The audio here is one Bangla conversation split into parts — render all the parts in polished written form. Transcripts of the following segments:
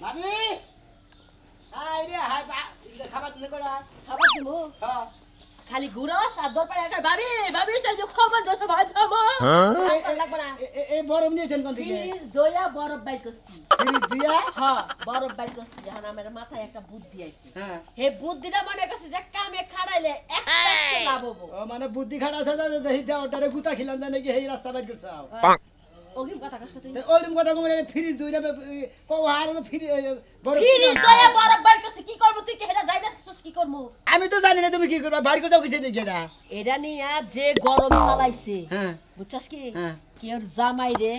মামি হাই রে হাই খাবার দিলে করা খাবার দিব হ্যাঁ খালি গুরস আর দরপারে একটা ভাবি ভাবি চাই যে খবর দোষ ভাজবো লাগবে না এই বরফ নিয়েছেন কোন থেকে ফ্রিজ দইয়া বরফ বাইর করছি ফ্রিজ দিয়া হ্যাঁ বরফ বাইর করছি যখন আমার মাথায় একটা বুদ্ধি আইছে হ্যাঁ হে বুদ্ধিটা মনে করছি যে কামে খাড়াইলে 100 লাভ হবো ও মানে বুদ্ধি খাড়া আছে দেখি দেওটারে গুতা খিলাম জানে কি এই রাস্তা বাইর করছাও অগ্রিম কথা কস কথা ওইরকম কথা কম ফ্রিজ দইরা কও আর ফ্রিজ বরফ ফ্রিজ দইয়া বরফ বাইর করছি কি করব তুই কি হেডা যাইতা থাকছস কি করমু আমি তো জানি না তুমি কি করবা বাইর করছাও কিছু নেই কেডা এডা নিয়া যে গরম চালাইছে হ্যাঁ বুঝছস কি হ্যাঁ কের জামাই রে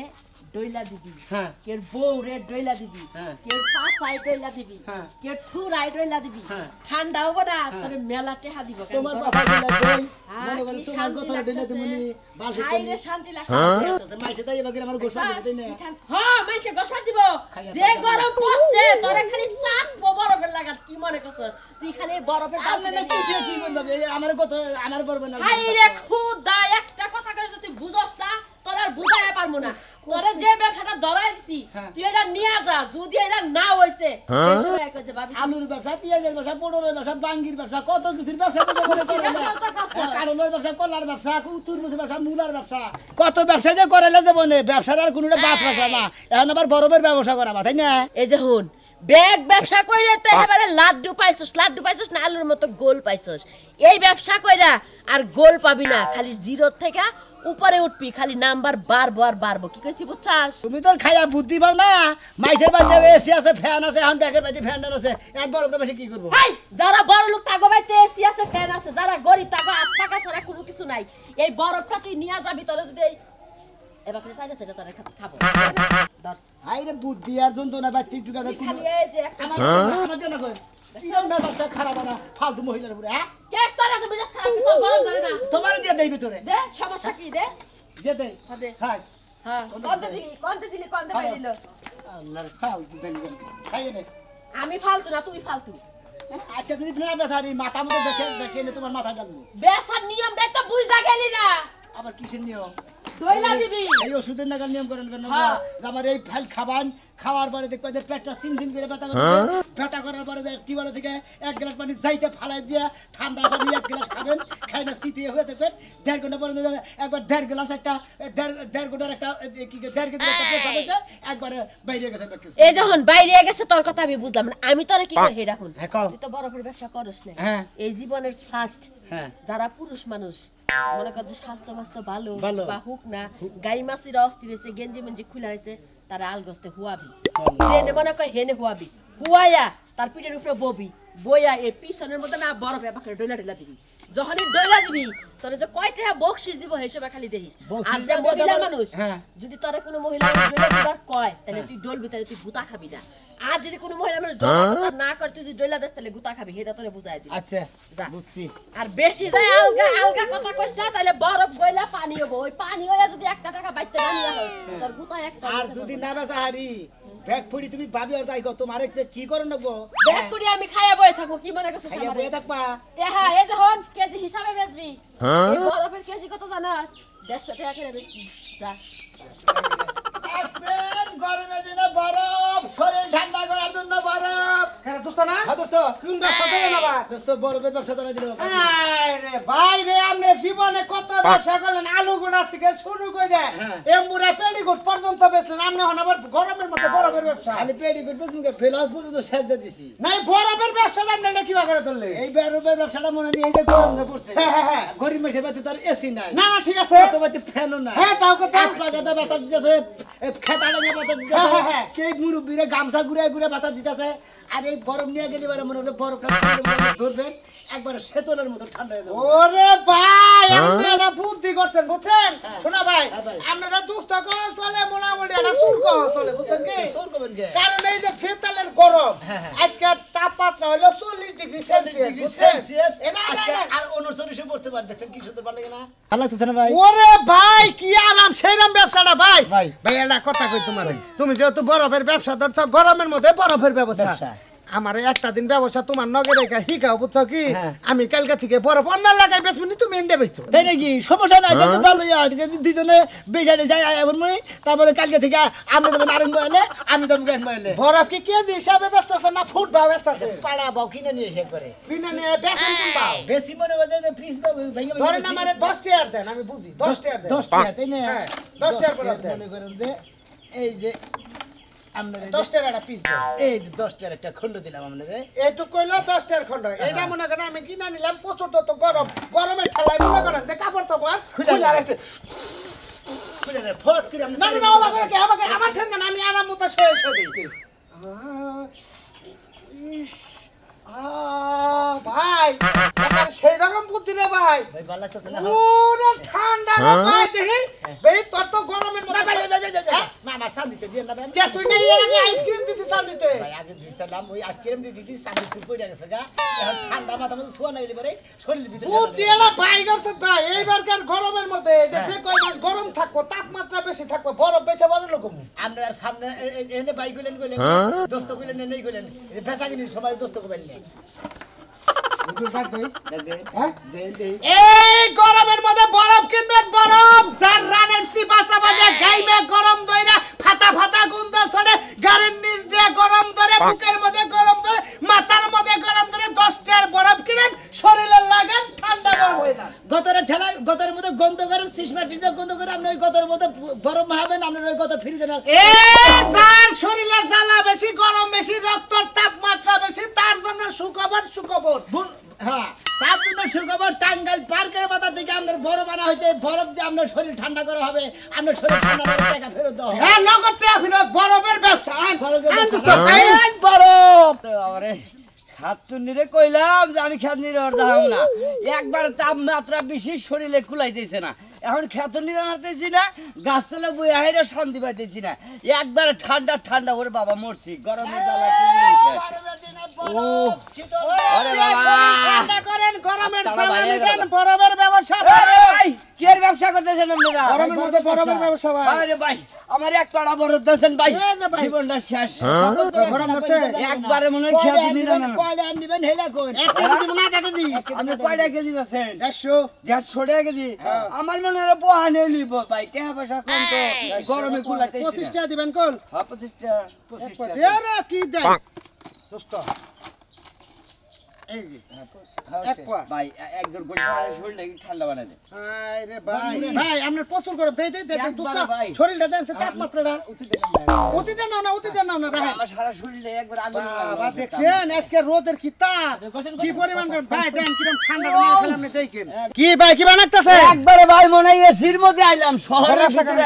ডইলা দিবি হ্যাঁ কের বউ রে ডইলা দিবি হ্যাঁ কের পাছাই ডইলা দিবি হ্যাঁ কের থুরাই ডইলা দিবি হ্যাঁ ঠান্ডা হবে না তোরে মেলা টেহা দিব তোমার পাছা দিলা দেই মনে করে তোমার কথা দিলা তুমি বাসে খাই রে শান্তি লাগে মাইছে তাই এবারে আমার গোসা দিতে না হ্যাঁ মাইছে গোসা দিব যে গরম পড়ছে তোরে খালি চাপ বরফের লাগা কি মনে করছস তুই খালি বরফের আপনি না কি করবে আমার কত আমার বরবে না হাই রে খুদা একটা কথা করে তুই বুঝছস না তোর আর বুঝায় পারমু না তোরে যে ব্যবসাটা ধরাই দিছি তুই এটা নিয়া যা যদি এটা না হইছে এই সময় কইছে ভাবি আলুর ব্যবসা পেঁয়াজের ব্যবসা পটলের ব্যবসা বাঙ্গির ব্যবসা কত কিছুর ব্যবসা তো করে কারণের ব্যবসা কলার ব্যবসা তুরমুজের ব্যবসা মূলার ব্যবসা কত ব্যবসা যে করাইলে যাবনে ব্যবসার আর কোনোটা বাদ রাখা না এখন আবার বরফের ব্যবসা করাবা তাই না এই যে হুন ব্যাগ ব্যবসা কইরা তো এবারে লাড্ডু পাইছস না আলুর মতো গোল পাইছস এই ব্যবসা কইরা আর গোল পাবি না খালি জিরো থেকে উপরে উঠবি খালি নাম্বার বারবো কি কইছি বুঝছাস তুমি তোর খাইয়া বুদ্ধি পাও না মাইছের বাড়িতে এসি আছে ফ্যান আছে এখন ব্যাগের বাড়িতে ফ্যান আছে এক বরফ তো কি করবো হাই যারা বড় লোক তাগো বাইতে এসি আছে ফ্যান আছে যারা গরিব তাগো হাত পাকা ছাড়া কোনো কিছু নাই এই বরফটা তুই নিয়া যাবি তোরে যদি এবার করে সাইডে সাইডে তোরে খাবো ধর হাই রে বুদ্ধি আর যন্ত্রণা বাড়তি একটু কথা খালি এই যে আমার জন্য কই ইয়া মেজাজটা খারাপ না ফালতু মহিলার উপরে হ্যাঁ কেক তোরা তো মেজাজ খারাপ কি তোর গরম ধরে না তোমার দিয়ে দেই ভিতরে দে সমস্যা কি দে দিয়ে দেই দে খাই হ্যাঁ কোনতে দিলি দিল আল্লাহর ফালতু দেনি খাই নে আমি ফালতু না তুই ফালতু আজকে যদি না বেসারি মাথা মতো দেখে নে তোমার মাথা ডালবো বেসার নিয়মটাই তো বুঝা গেলি না আবার কিসের নিয়ম দইলা দিবি এই ওষুধের নাগাল নিয়ম করেন কেন আবার এই ফাইল খাবান খাওয়ার পরে দেখবা যে পেটটা চিনচিন করে ব্যথা করার পরে টিউবওয়েল থেকে 1 গ্লাস পানি যাইতে ফালাই দিয়া ঠান্ডা পানি 1 গ্লাস খাবেন খাই না শীতে হয়ে দেখবেন 1.5 ঘন্টা পরে একবার 1.5 গ্লাস একটা 1.5 ঘন্টার একটা কি 1.5 কেজি একটা পেশা হয়েছে একবার বাইরে গেছে এই যখন বাইরে গেছে তোর কথা আমি বুঝলাম না আমি তোরে কি কই হেডা কোন তুই তো বরফের ব্যবসা করছ না এই জীবনের ফার্স্ট যারা পুরুষ মানুষ মনে কর যে স্বাস্থ্য মাস্তো ভালো বা হুক না গাই মাছিরা অস্থির হয়েছে গেঞ্জি মেঞ্জি খুলে হয়েছে তারা আলগস্তে হুয়াবি জেনে মনে কয় হেনে হুয়াবি হুয়াইয়া তার পিঠের উপরে ববি বইয়া এই পিছনের মধ্যে না বরফ এবারে ডইলা দিবি যখনই ডইলা দিবি তোরে যে কয়টা বকশিস দিব হিসেবে খালি দেখিস আর যে মহিলা মানুষ যদি তোরে কোনো মহিলা ডইলা দিবার কয় তাহলে তুই ডলবি তাহলে তুই গুতা খাবি না আর যদি কোনো মহিলা মানুষ ডইলা না করে তুই যদি ডইলা দেস তাহলে গুতা খাবি এটা তোরে বুঝাই দিবি আচ্ছা যা বুঝছি আর বেশি যায় আলগা কথা কইস না তাহলে বরফ গইলা পানি হবে ওই পানি হইয়া যদি 1 টাকা বাইতে না নিয়া হস তোর গুতা একটা আর যদি না বেচা হারি ব্যাগ ফুড়ি তুমি ভাবি আর তাই গো তোমারে কি করে নেবো ব্যাগ ফুড়ি আমি খাইয়া বই থাকবো কি মনে করছিস খাইয়া বই থাকবা হ্যাঁ এই যে হন কেজি হিসাবে বেচবি এই বরফের কেজি কত জানাস 150 টাকা করে বেচবি যা আপেল গরমের দিনে বরফ শরীর ঠান্ডা করার জন্য বরফ হ্যাঁ দোস্ত না হ্যাঁ দোস্ত কোন ব্যবসা করলেন আবার দোস্ত বরফের ব্যবসা ধরে দিল আরে ভাই রে আপনি জীবনে কত ব্যবসা করলেন আলু গুড়া থেকে শুরু করে এমবুরা পেডিকোট পর্যন্ত বেচলেন আপনি হন আবার গরমের মধ্যে বরফের ব্যবসা খালি পেডিকোট মুখে ফেলাস পর্যন্ত শেষ দিয়ে দিছি নাই বরফের ব্যবসা আপনি কিভাবে করে ধরলেন এই বরফের ব্যবসাটা মনে হয় এই যে গরম না পড়ছে গরিব মেশে বাতি তার এসি নাই না না ঠিক আছে তো বাতি ফ্যানও নাই হ্যাঁ তাও কথা এক পাকাতে বাতা দিতেছে খেতাড়ে বাতা দিতেছে কে মুরব্বিরে গামছা ঘুরে বাতা দিতেছে আর এই বরফ নিয়ে গেলে মনে হলো বরফটা ধরবেন একবার শীতলের মতো ঠান্ডা হয়ে যাবে ওরে ভাই আপনারা বুদ্ধি করছেন বুঝছেন শোনা ভাই আপনারা দুষ্ট কহ চলে মোটামুটি একটা সুর কহ চলে বুঝছেন কি সুর করবেন কি কারণ এই যে শীতলের গরম আজকে তাপমাত্রা হলো 40 ডিগ্রি সেলসিয়াস আজকে আর 39 পড়তে পারে দেখেন কি সুন্দর পারলে না ভালো লাগতেছে না ভাই ওরে ভাই কি আরাম সেইরাম ব্যবসাটা ভাই ভাই একটা কথা কই তোমারে তুমি যেহেতু বরফের ব্যবসা ধরছো গরমের মধ্যে বরফের ব্যবসা আমারে একটা দিন ব্যবসা তোমার নগে রেখা হিকাও বুঝছো কি আমি কালকে থেকে বরফ অন্য লাগাই বেসবনি তুমি এনে বেচছো তাই নাকি সমস্যা নাই তো ভালো দুজনে বেচারে যাই এমন মনে তারপরে কালকে থেকে আপনি যাবেন আরম্ভ হলে আমি যাবো জ্ঞান বলে বরফ কি কেজি হিসাবে বেচতেছে না ফুট ভাবে বেচতেছে পাড়া বাও কিনে নিয়ে হে করে কিনে নিয়ে বেচেন কোন পাও বেশি মনে করে যে ফ্রিজ ভেঙে ধরেন আমারে 10 টাকা দেন আমি বুঝি 10 টাকা দেন 10 টাকা তাই না 10 টাকা বরফ দেন মনে করেন যে এই যে আমরা 10 টাকাটা পিস দেন এই যে 10 টাকার একটা খন্ড দিলাম আপনাদের এইটু কইলো 10 টাকার খন্ড এইটা মনে করেন আমি কিনা নিলাম প্রচুর তো গরম গরমে ঠেলাই মনে করেন যে কাপড় তাপড় খুলে রাখছে খুলে রে ফট করে আমরা না না বাবা করে কি আমাকে আমার ঠেন দেন আমি আরাম মতো শুয়ে দিই ইস ভাই এখন সেই রকম বুদ্ধি রে ভাই ভাই ভালো লাগতেছে না পুরো ঠান্ডা ভাই দেখি ভাই তোর তো গরমের মধ্যে না না সান দিতে দিয়ে না ভাই কে তুই নেই এর আগে আইসক্রিম দিতে সান দিতে ভাই আগে দিছিলাম ওই আইসক্রিম দিয়ে দিদি সান দিতে পড়ে গেছে গা এখন ঠান্ডা মাথা মধ্যে শোয়া নাইলে পরে শরীর ভিতরে বুদ্ধি এলা ভাই করছে ভাই এইবারকার গরমের মধ্যে দেশে কয় মাস গরম থাকবো তাপমাত্রা বেশি থাকবো বরফ বেশি বড় রকম আমরা আর সামনে এনে বাই গলেন দোস্ত গলেন নেই গলেন বেচা কিনি সবাই দোস্ত কইলেন না এই গরমের মধ্যে বরফ কিনবেন বরফ যার রানের সিপাচা বাজে গাইবে গরম দইরা ফাটা ফাটা গন্ধ ছড়ে গাড়ির নিচ দিয়ে গরম ধরে বুকের মধ্যে গরম ধরে মাথার মধ্যে গরম ধরে 10 টার বরফ কিনেন শরীরে লাগান ঠান্ডা গরম হয়ে যান গতরে ঠেলা গতরের মধ্যে গন্ধ করে সিসমা গন্ধ করে আপনি ওই গতরের মধ্যে বরফ মাহাবেন আপনার ওই গত ফ্রি দেন যার শরীরে জ্বালা বেশি গরম বেশি রক্তর তাপমাত্রা বেশি তার জন্য সুখবর হ্যাঁ তার জন্য সুখবর টাঙ্গাইল পার্কের মাথা থেকে আপনার বরফ আনা হয়েছে বরফ দিয়ে আপনার শরীর ঠান্ডা করা হবে আপনার শরীর ঠান্ডা করে টাকা ফেরত দেওয়া হবে হ্যাঁ নগদ টাকা ফেরত বরফের ব্যবসা বরফ আরে খাতুনিরে কইলাম যে আমি খাতুনিরে আর দাঁড়াম না একবার তাপমাত্রা বেশি শরীরে কুলাইতেছে না এখন খাতুনিরে মারতেছি না গাছতলা বই আইরে শান্তি পাইতেছি না একবার ঠান্ডা ঠান্ডা করে বাবা মরছি গরমের জ্বালা কি হইছে ও আরে বাবা ঠান্ডা করেন গরমের জ্বালা নিতেন বরফের ব্যবসা আরে ভাই কি এর ব্যবসা করতেছেন আপনারা গরমের মধ্যে বরফের ব্যবসা ভাই আরে ভাই আমার এক পাড়া বরফ দর্শন ভাই জীবনটা শেষ গরম হচ্ছে একবারে মনে হয় খাতুনিরে না কয়লা নেবেন হেলা কোন এক কেজি দিব না টাকা দি আপনি কয়টা কেজি আছেন 150 যা ছড়ে কেজি আমার মনে হয় বহানে লইব ভাই টাকা পয়সা কম তো গরমে কুলাতে 25 টাকা দিবেন কোন হ্যাঁ 25 টাকা এরা কি দেয় দোস্ত এই যে এক পা ভাই একদর গোটা শরীর লাগি ঠান্ডা বানাই দে আরে ভাই ভাই আপনার প্রচুর গরম দেই দেই দেই দোস্ত ভাই। শরীরটা দেন তাপমাত্রাটা অতি দেন না রাখেন আমার সারা শরীরে একবার আগুন বাবা দেখছেন আজকে রোদের কি তাপ কি পরিমাণ ভাই দেন কিরকম ঠান্ডা বানিয়ে খেলাম না দেখেন কি ভাই কি বানাইতেছে একবারে ভাই মনে হয় এসির মধ্যে আইলাম শহরের ভিতরে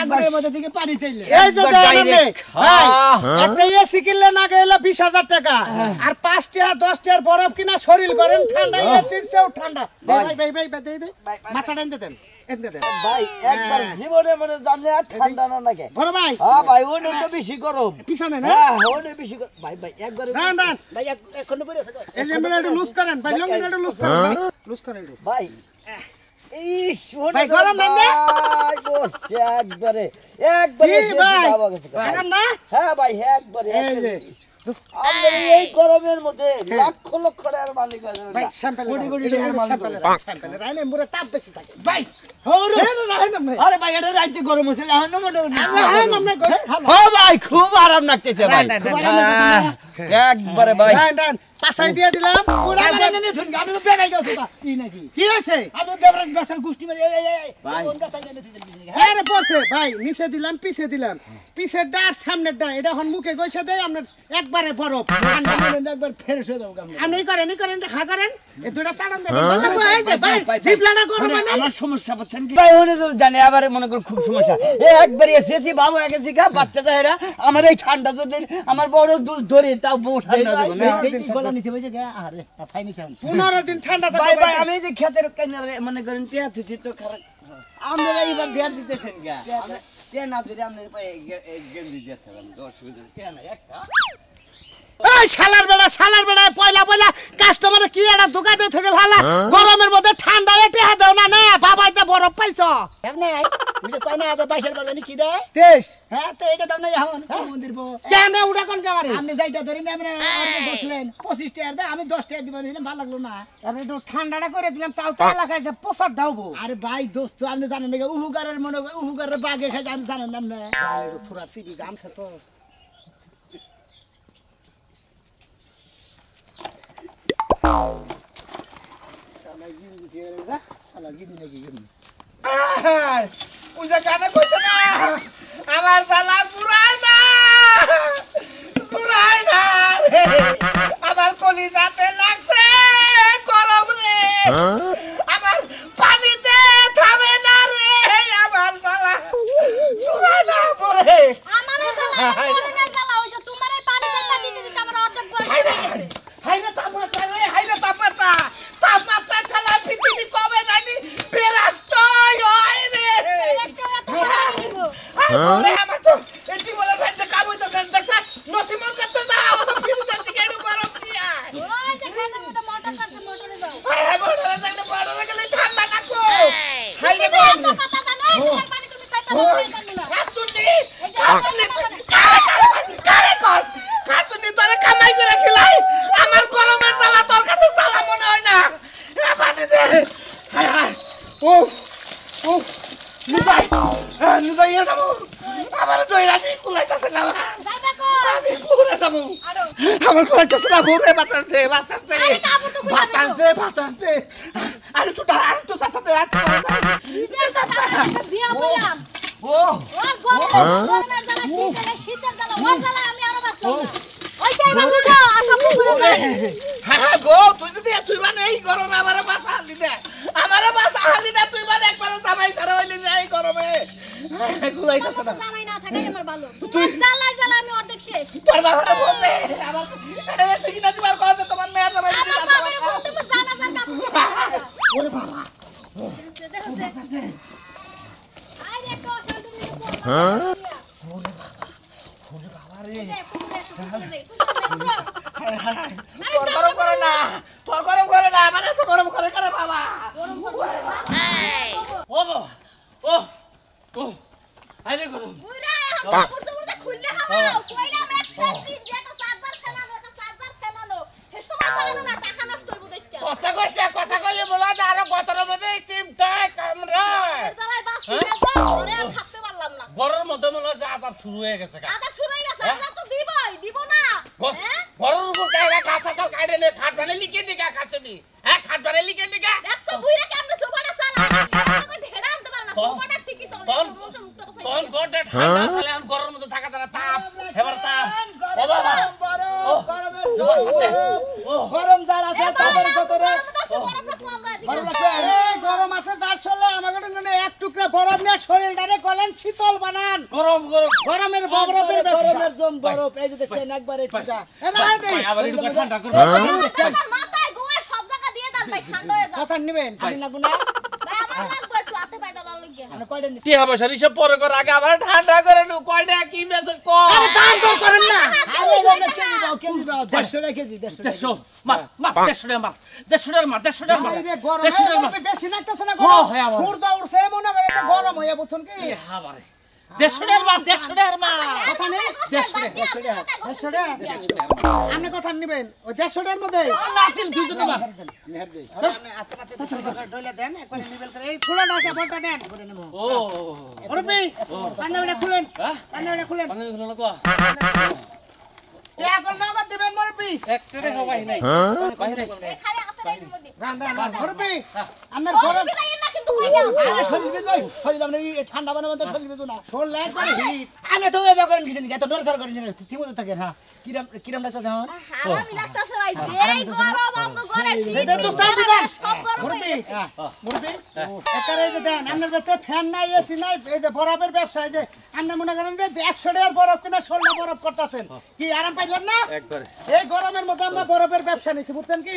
একবার মধ্যে থেকে পানি চাইলে এই যে দেখেন ভাই একটা এসি কিনলে না গেলে 20000 টাকা আর 5 টাকা 10 টাকার বরফ কিনা শরীর গরম ঠান্ডা এসির চেয়েও ঠান্ডা ভাই দেই দে মাথা টান দেন ভাই একবার জীবনে মনে জানে আর ঠান্ডা না লাগে বড় ভাই হ্যাঁ ভাই ওনে তো বেশি গরম পিছনে না হ্যাঁ ওনে বেশি ভাই একবারে না ভাই এখন পড়ে আছে এই যে আমরা একটু লুজ করেন ভাই লং একটু লুজ করেন লুজ করেন ভাই ইস ভাই, গরম না না? ভাই বসছে একবারে কি ভাই গরম না হ্যাঁ ভাই একবারে এই যে আমরা এই গরমের মধ্যে লক্ষ লক্ষ টাকার মালিক ভাই স্যাম্পল কোটি কোটি টাকার মালিক স্যাম্পল রাইনে মুরে তাপ বেশি থাকে ভাই আরে ভাই এটা রাজ্যে গরম হচ্ছে এখন মোটামুটি রাইনে ও ভাই খুব আরাম লাগতেছে ভাই একবারে ভাই পাছাই দিয়ে দিলাম পুরা মানে নিয়ে শুন আপনি তো বেবাই গেছো তা কি নাকি কি হয়েছে আপনি বেবরাক ব্যবসার গোষ্ঠী মানে এই ভাই। কোন কথা নিয়ে নিতেছেন বিজনেস হ্যাঁ রে পড়ছে ভাই নিচে দিলাম পিছে দিলাম পিছের ডা আর সামনের ডা এটা এখন মুখে গইছে দেয় আপনার একবারে বরফ ঠান্ডা একবার ফেরশ হয়ে যাও গামনে আপনি করেন খা করেন এই দুটা চালান দেন ভালো এই যে ভাই জিবলাটা গরম না আমার সমস্যা বুঝছেন কি ভাই ওনে তো জানে আবার মনে কর খুব সমস্যা একবারে এসেছি বাবু আগে জিগা বাচ্চা যায়রা আমার এই ঠান্ডা যদি আমার বড় দুধ ধরে তাও বউ ঠান্ডা দেব না এই গলা নিচে বসে গে আরে ফাইনি চান 15 দিন ঠান্ডা ভাই থাকে ভাই আমি যে খেতের কিনারে মনে করেন টিয়া তুছি তো খারাপ আমরা এইবার বিয়ার দিতেছেন গা টিয়া না দিলে আপনার পায়ে গেঞ্জি দিয়েছিলাম 10 টাকা টিয়া না একটা এই শালার বেড়া পয়লা কাস্টমারে কি একটা দোকানে থেকে হালা গরমের মধ্যে ঠান্ডা এটে দাও না না বাবাইতে বরফ পাইছো এমনি বুঝে কয় না আদা 22 বাজানি কি দেয় তেজ হ্যাঁ তো এটা দাম নাই এখন মন্দির বো কেন উড়া কোন কামারে আপনি যাইতা ধরে না আমরা অর্ধেক বসলেন 25 টাকা দেয় আমি 10 টাকা দিবেন দিলাম ভালো লাগলো না আরে একটু ঠান্ডাটা করে দিলাম তাও তো এলাকায় যে পোসার দাওবো আরে ভাই দোস্ত আপনি জানেন না উহুগারের মনে উহুগারের বাগে খাই জানেন না আপনি একটু থোড়া সিবি গামছে তো শালা গিন্দি দিয়ে যা শালা গিন্দি নাকি গিন্দি ওই যে গানে কইছে না আমার শালা জুড়াই না আমার কলিজাতে লাগছে গরম রে আমার পানিতে থামে না রে আমার শালা জুড়াই না পরে আমারে শালা করোনার শালা হইছে তোমারে পানিতে পানি দিতে আমার অর্ধেক বয়স হয়ে গেছে হাইরে তাপমাত্রা রে হাইরে তাপমাত্রা খেলা পৃথিবী কমে যায়নি বেরাস্ত হয় রে ওরে আমার তো এটি বলে ভেন্ডে কাম হইতো দেখছ নসিমন করতে যাও ফিরে থেকে একটু গরম দিয়া ওই যে খানের মতো মোটর করতে মোটরে যাও হ্যাঁ মোটরে যাইলে বড় গেলে ঠান্ডা লাগো হাইরে এত কথা জানো তোমার পানি তুমি সাইটা হয়ে যাবে না কাতুনি তোরে কামাই করে খিলাই আমার গরমের জ্বালা তোর কাছে জ্বালা মনে হয় না এ পানি দে হায় হায় উফ নুবাই যাবো আমার দইরানি কুলাইতাছে না যাবে কো আমি পুরে যাবো আমার কুলাইতাছে না পুরে বাতাস দে আরে ছুটা আর তো সাথে নিজে সাথে বিয়া বললাম ও ওর গরমের জ্বালা শীতের জ্বালা ওর জ্বালা আমি আরো বাঁচলাম না ওই যে এবার বুঝো আসো পুকুরে যাই হ্যাঁ গো তুই মানে এই গরমে আমারে বাঁচা হালি দে তুই মানে একবার জামাই ছাড়া হইলি না এই গরমে কুলাইতাছে না জামাই না থাকাই আমার ভালো তোমার জ্বালা আমি অর্ধেক শেষ তোর বাবারে বলতে আমার এটা এসে কিনা দিবার কথা তোমার মেয়ে জামাই আমার বাবারে বলতে তুমি জানা কাপ ওরে বাবা দেখো আই দেখো শান্ত তুমি হ্যাঁ ওরে বাবা রে তোর গরম করে না মানে তো গরম করে বাবা ও বাবা ও আরে গরম বুইরা এখন তো খুললে হালাও কইলাম একসাথে যেটা চার্জার ফেলানো হে সময় পালানো না টাকা নষ্ট হইব দেখতে কথা কইলে বলা যে আরো গতরের মধ্যে চিমটায় কামড়ায় দাঁড়াই বাসি ঘরে আর থাকতে পারলাম না গরমের মধ্যে মনে হয় যে আজাব শুরু হয়ে গেছে আদা শুরু হয়ে গেছে আদা তো দিব না হ্যাঁ গরমের উপর কাইরা কাঁচা চাল কাইরে নে খাট বানাই লিখে দিগা খাচ্ছনি হ্যাঁ খাট বানাই লিখে দিগা দেখছো বুইরা কেমনে সোফাটা চালা এটা তো ঝেড়া আনতে পারে না সোফাটা ঠিকই চলে কোন গড়টা ঠান্ডা চলে আর গরমের মধ্যে থাকা তারা তাপ এবার তাপ ও বাবা গরম যার আছে তাদের কতরে গরম আছে যার চলে আমাকে এক টুকরা বরফ নিয়ে শরীরটারে গলেন শীতল বানান গরমের বরফের গরমের জম বরফ এই যে দেখছেন একবারে টিকা আবার একটু ঠান্ডা করব মাথায় গোয়া সব জায়গা দিয়ে দেন ভাই ঠান্ডা হয়ে যাবে কথা নিবেন আমি লাগবো না ভাই আমার লাগবে একটু হাতে পায়টা লাগে মানে কয়টা নি টিয়া পয়সার হিসাব পরে কর আগে আবার ঠান্ডা করে নু কয়টা কি মেসেজ কর আরে দাম তো করেন না আরে কেজি দাও 150 টাকা কেজি 150 টাকা 150 মার 150 টাকা মার 150 টাকা মার 150 টাকা মার গরম বেশি লাগতেছে না হ্যাঁ, হ্যাঁ, আমার। সূর্য উঠছে মনে করে এটা গরম হইয়া বুঝছেন কি হাবারে 150 টাকা মার 150 টাকা মার কথা নেই 150 টাকা আপনি কথা নিবেন ওই 150 টাকার মধ্যে নাতিল দুজনে মার নেহার দেই আপনি হাতে মাতে ডইলা দেন একবার নিবেল করে এই খুলে না কেবলটা দেন ও ওরবি কান্নাটা খুলেন হ্যাঁ? কান্নাটা খুলেন পানি গুলো না কো এখন নগদ দিবেন মুরবি একটা টাকা পাই নাই পাই নাই খালি হাতে রাখের মধ্যে রান্না মুরবি আপনার গরম বিলাই না কিন্তু কইলাম আরে শরীর বেজ ভাই শরীর আমরা এই ঠান্ডা বানাবো তো শরীর বেজ না শোল লাইট করে হিট আমি তো এবার করেন কিছু এত নরসর করেন ঠিকমতো থাকে হ্যাঁ কিরম লাগতেছে এখন হারামি লাগতাছে ভাই যেই গরম আমগো ঘরে এই তো দুস্তার দিবেন সব গরম হয়ে মুরবি গেছে। মুরবি একারে এই যে দেন আপনার কাছে ফ্যান নাই এসি নাই এই যে বরফের ব্যবসা এই যে আপনি মনে করেন যে 100 টাকার বরফ কিনা 16 বরফ করতেছেন কি আরাম পাইলেন না একবারে এই গরমের মধ্যে আমরা বরফের ব্যবসা নিছি বুঝছেন কি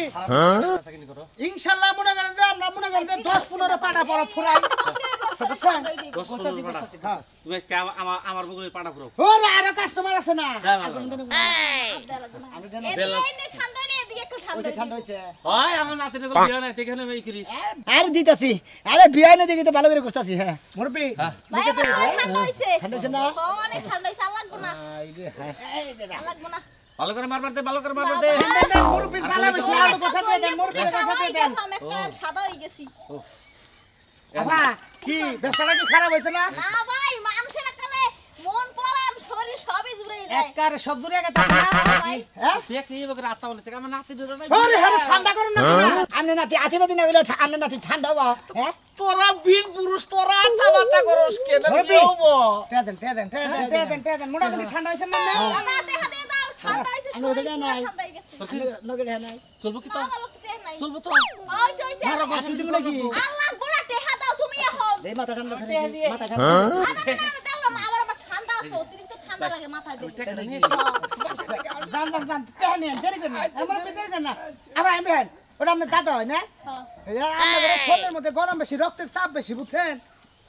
ইনশাআল্লাহ মনে করেন যে আমরা মনে করেন যে 10-15 পাটা বরফ ফুরাই বুঝছেন তুমি আজকে আমার বগুলি পাটা পুরো ওরে আরো কাস্টমার আছে না ঠান্ডা হয়েছে হয় আমার নাতিনে করে বিয়ে নাই এখানে আমি করিস আরে দিতাছি আরে বিয়াই না দেখি তো ভালো করে করতেছি হ্যাঁ মুরব্বি ঠান্ডা হইছে ঠান্ডা হয়েছে না অনেক ঠান্ডা হইছে আর লাগবো না আর লাগবো না ভালো করে মারবার দে ভালো করে মারবার দে মুরব্বি জ্বালা বেশি আলু কষাতে দেন মুরব্বির কষাতে দেন সাদা হয়ে গেছি বাবা কি ব্যবসাটা কি খারাপ হয়েছে না না ভাই মানুষের কালে মন পরান শরীর সবই জুড়ে যায় একবার সব জুড়ে গেছে না ভাই হ্যাঁ দেখ এই বকরা আত্মা বলেছে আমার নাতি ডরে নাই আরে আরে ঠান্ডা করুন না আমনে নাতি আতিবাদি না গেলে আমনে নাতি ঠান্ডা হবা হ্যাঁ তোরা বীর পুরুষ তোরা আত্মা বাতা করস কেন মুরব্বি দেবো টেদেন মোটামুটি ঠান্ডা হয়েছে না দাদা টেহা দিয়ে দাও ঠান্ডা হইছে আমি ওদের নাই। ঠান্ডা হয়ে গেছে নগরে হ্যাঁ নাই চলবো কি তো আমার লোক টেহা নাই চলবো তো হইছে হইছে আতুই দিব নাকি আর লাগবো না টেহা দাও তুমি এখন এই মাথা ঠান্ডা থাকে মাথা ঠান্ডা দেখলাম আমার আবার ঠান্ডা আছে অতিরিক্ত ঠান্ডা লাগে মাথায় দিয়ে জান টেহেন দেরি করেন আমার ভিতরে করেন না আবার আমি বেন ওটা আপনার দাদা হয় না আপনাদের শরীরের মধ্যে গরম বেশি রক্তের চাপ বেশি বুঝছেন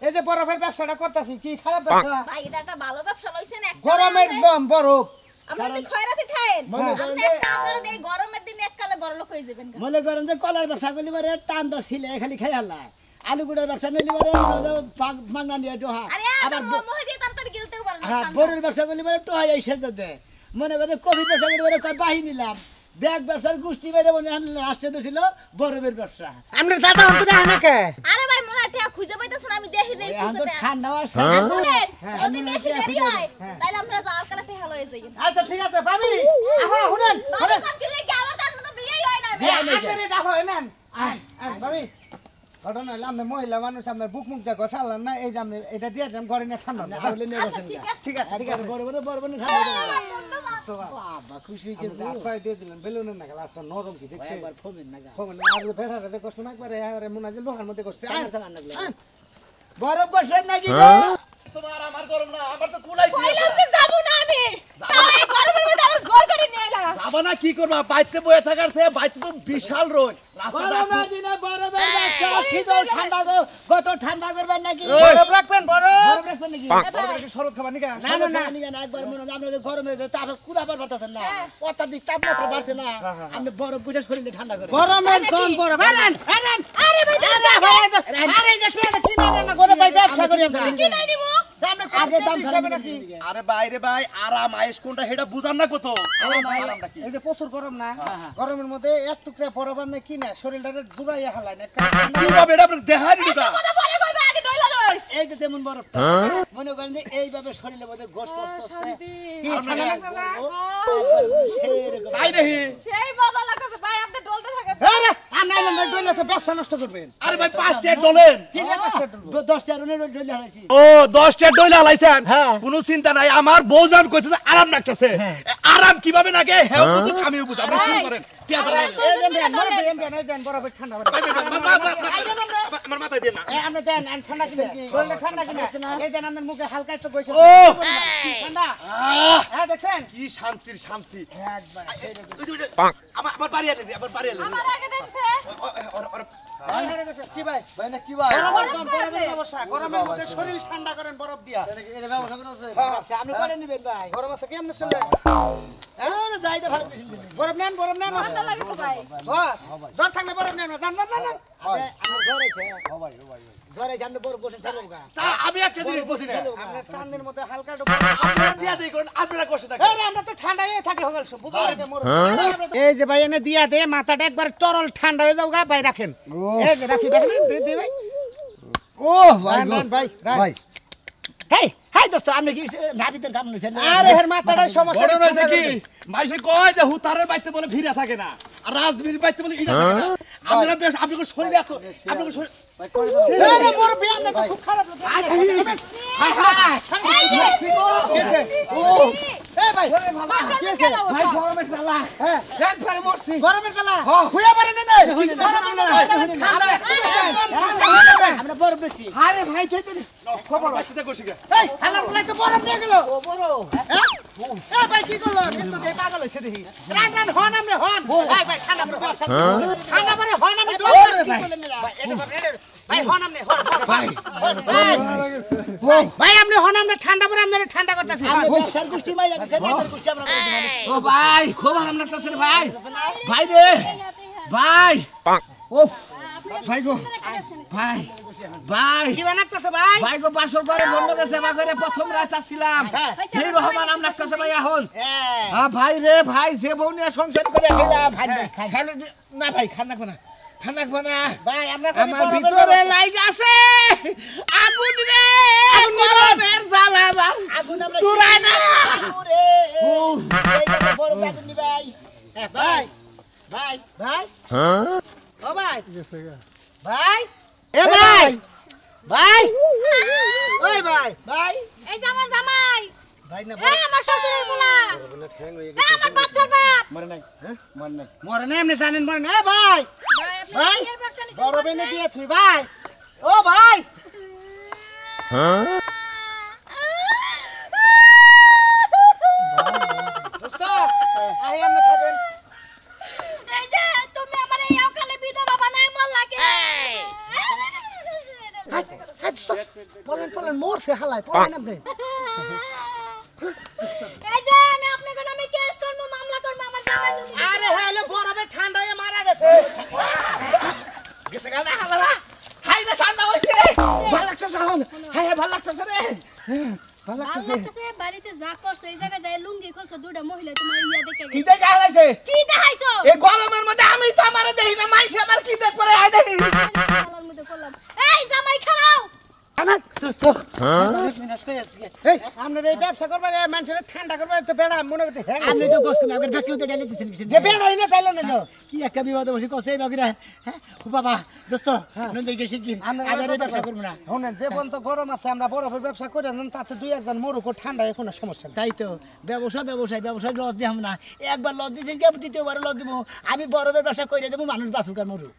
এই যে বরফের ব্যবসাটা করতেছি কি খারাপ ব্যবসা ভাই এটা একটা ভালো ব্যবসা লইছেন একটা গরমের দম বরফ আপনি কি খয়রাতি খায়েন আপনি একটা কারণে এই গরমের দিনে এককালে বড় লোক হয়ে যাবেন মনে করেন যে কলার ব্যবসা করলি পারে টান দা ছিলে খালি খাই হালা আলু গুড়ের ব্যবসা নিলি পারে মাংনা নিয়ে টোহা আরে আবার আমার মোহ দিয়ে তাড়াতাড়ি গিলতেও পারে না হ্যাঁ বড়ের ব্যবসা করলি পারে টোহা এই সেটা দে মনে করে কফি ব্যবসা করলি পারে কয় বাহি নিলাম ব্যাগ ব্যবসার গোষ্ঠী বাইরে মনে রাষ্ট্রে তো ছিল বরফের ব্যবসা আপনার দাদা অন্তরে আমাকে আরে ভাই মনে ঠেয়া খুঁজে পাইতেছেন আমি দেখি দেই এখন তো খুঁজে ঠান্ডা আসছে যদি বেশি দেরি হয় তাইলে আমরা যাওয়ার কালে ঠেয়া লয়ে যাই আচ্ছা ঠিক আছে ভাবি আহা শুনেন ভালো কাম করে কি আমার তার মতো বিয়েই হয় না আপনার এটা হয় না ভাবি ঘটনা হলো আপনার মহিলা মানুষ আপনার বুক মুখ দেখো ছাড়লাম না এই যে আপনি এটা দিয়ে দিলাম ঘরে নিয়ে ঠান্ডা না তাহলে নিয়ে বসেন ঠিক আছে ঠিক আছে বড় ঠান্ডা ধন্যবাদ বাবা খুশি হয়েছে আপনার দিয়ে দিলেন বেলুনের না গেল আপনার নরম কি দেখছে একবার ফোমেন না ফোন আর ভেড়াটাতে কষ্ট না একবারে মোনাজিল লোহার মধ্যে করছে বরফ বসেন নাকি তোমার আমার গরম না আমার তো কুলাইছে কইলাম যে যাবো না আমি তাও এই গরমের মধ্যে আমার জোর করে নিয়ে এলা যাবা না কি করবা বাইতে বয়ে থাকার সে বাইতে তো বিশাল রোদ রাস্তাটা গরমের দিনে বরফের ব্যবসা শীতল ঠান্ডা কত ঠান্ডা করবেন নাকি বরফ রাখবেন বরফ বরফ রাখবেন নাকি কি শরৎ খাবার নিকা না না না না একবার মনে হয় আপনাদের গরমে তাপ কুড়াবার পারতেছেন না অত্যাধিক তাপমাত্রা বাড়ছে না আপনি বরফ বুঝে শরীরে ঠান্ডা করে গরমের দম বরফ আরেন আরে ভাই আরে যে টেটা কি না গরম ভাই ব্যবসা করি আমরা কি নাই নিমু আমরা আগে দাম হিসাবে নাকি আরে বাইরে ভাই আরাম আয়েশ কোনটা সেটা বুঝান না কত এই যে প্রচুর গরম না গরমের মধ্যে এক টুকরা বরফ আপনি কি না শরীরটাকে জুড়াইয়া হালায় না কি ভাবে এটা আপনি দেখাই দিবা কথা পরে কইবা আগে ডইলা লই এই যে তেমন বরফটা মনে করেন যে এইভাবে শরীরের মধ্যে গোস্ত তাই দেখি সেই মজা লাগতেছে ভাই আপনি ডলতে থাকেন আরে আমরা এলাম ডইলাছে ব্যবসা নষ্ট করবেন আরে ভাই 5 টাকা ডলেন কি না কষ্ট করব 10 টাকা ডলে হারাইছি ও 10 টাকা ডলে হালাইছেন কোনো চিন্তা নাই আমার বউজান কইছে যে আরাম লাগতেছে আরাম কিভাবে লাগে হেও বুঝুক আমিও বুঝ আমরা শুরু করেন টিয়া চালান এই দেন মনে দেন বরফ ঠান্ডা আমার মাথায় দেন না এই আপনি দেন ঠান্ডা কিনে শরীরটা ঠান্ডা কিনে এই দেন আপনার মুখে হালকা একটু কইছে ও ঠান্ডা হ্যাঁ দেখছেন কি শান্তির শান্তি একবার আমার বাড়ি আলে আমার বাড়ি আলে আমার আগে দেখছে কি ভাই ভাই না কি ভাই গরমের ব্যবসা গরমের মধ্যে শরীর ঠান্ডা করেন বরফ দিয়া এটা ব্যবসা করে আছে আপনি করে নেবেন ভাই গরম আছে কেমন চলে যাইতে ভালো বরফ নেন ঠান্ডা লাগে তো ভাই জ্বর থাকলে বরফ নেন জান জ্বর আছে আপনি বড় বসে থাকবেন গা তা আমি একটা জিনিস বুঝি না আপনার চাঁদের মধ্যে হালকা আপনারা দিয়া দেই করেন আপনারা কষ্ট থাকে আমরা তো ঠান্ডা হয়ে থাকে হগল এই যে ভাই এনে দিয়া দে মাথাটা একবার তরল ঠান্ডা হয়ে যাও গা ভাই রাখেন এই যে রাখি দে ভাই ও ভাই ভাই হেই হাই দোস্ত আপনি কি নাবিদের কাম নিছেন আরে হের মাথাটাই সমস্যা বড় নয় কি মাইসে কয় যে হুতারের বাইতে বলে ভিড়া থাকে না আর রাজবীর বাইতে বলে ইড়া থাকে না আপনারা বেশ আপনাদের শরীরে এত আপনাদের শরীর আরে মোর বিয়ান না খুব খারাপ লাগে হাই ও এই ভাই ভাই গরমের জ্বালা হ্যাঁ একবারে মরছি গরমের জ্বালা হুইয়া পারে না আমরা বড় বেশি আরে ভাই খেতে খবর আছে কইছি গে এই হালার বলাই তো বরফ নিয়ে গেল ও বড় হ্যাঁ এই ভাই কি করলো কিন্তু দেই পাগল হইছে দেখি রান হন আমরা হন ভাই ঠান্ডা পরে হন আমি ভাই এটা ভাই হন আপনি ভাই আপনি হন আমরা ঠান্ডা পরে আপনারা ঠান্ডা করতেছি আপনি ব্যবসার গোষ্ঠী মাইরা দিছেন এদের গোষ্ঠী আমরা করে দিবানি ও ভাই খুব আরাম লাগতেছে রে ভাই ভাই রে ভাই ওফ ভাই গো ভাই ভাই কি বানাতেছে ভাই ভাই গো বাসর করে বন্ধকে সেবা করে প্রথম রাত আসছিলাম এই রহমান আম লাগতেছে ভাই এখন হ্যাঁ ভাই রে ভাই যে বউ নিয়ে সংসার করে হইলাম না ভাই খানা কোনা খানা কোনা ভাই আমরা আমার ভিতরে লাইগ আছে আগুন রে গরমের জ্বালা আগুন আমরা চুরাই না ওরে এই যে বড় আগুন নি ভাই ভাই ভাই ভাই ও ভাই ভাই এ ভাই ভাই ওই ভাই ভাই এই যে আমার জামাই ভাই না এই আমার শ্বশুরের পোলা এই আমার বাচ্চার বাপ মরে নাই হ্যাঁ মরে নাই মরে না এমনি জানেন মরে না ভাই আপনি ভাই বিয়ের ব্যবসা নিছেন বড় বেনে দিয়ে তুই ভাই ও ভাই দোস্ত আই এমনি থাকেন এই যে তুমি আমার এই অকালে বিধবা বানায় মারলা কে বলেন বলেন মরছে হালাই পড়াই না দে এই যে আমি আপনাকে নামে কেস করব মামলা করব আমার জামাই যদি আরে হলে বরফে ঠান্ডা হয়ে মারা গেছে গেছে গানা হালারা হাই রে ঠান্ডা হইছে ভালো লাগতেছে এখন হাই ভালো লাগতেছে রে ভালো ভালো লাগতেছে লাগতেছে বাড়িতে যা করছো এই জায়গায় যায় লুঙ্গি খুলছো দুইটা মহিলা তোমার ইয়া দেখে কি গেছে দেখে হালাইছে কি দেখাইছো এই গরমের মধ্যে আমি তো আমারে দেই না মাইছে আমার কি দেখ করে আই দেখি শালার মধ্যে করলাম এই জামাই খারাও আনা দোস্ত এই আপনার এই ব্যবসা করবার মানুষের ঠান্ডা করবার তো বেড়া মনে করতে হ্যাঁ আপনি তো গোস করে আগের ফ্যাক্টরি তো ডালি দিতেন যে বেড়া ইনে তাইলো না কি একটা বিবাদ বসে কষ্ট এই বাকিরা হ্যাঁ ও বাবা দোস্ত নন্দী গেছি কি আবার এই ব্যবসা করব না শুনেন যে পর্যন্ত গরম আছে আমরা বরফের ব্যবসা করে নেন তাতে দুই একজন মরুক ঠান্ডা কোনো সমস্যা নেই তাই তো ব্যবসায় লস দিলাম না একবার লস দিয়েছি দ্বিতীয়বার লস দিব আমি বরফের ব্যবসা করে দেবো মানুষ বাসুকার মরুক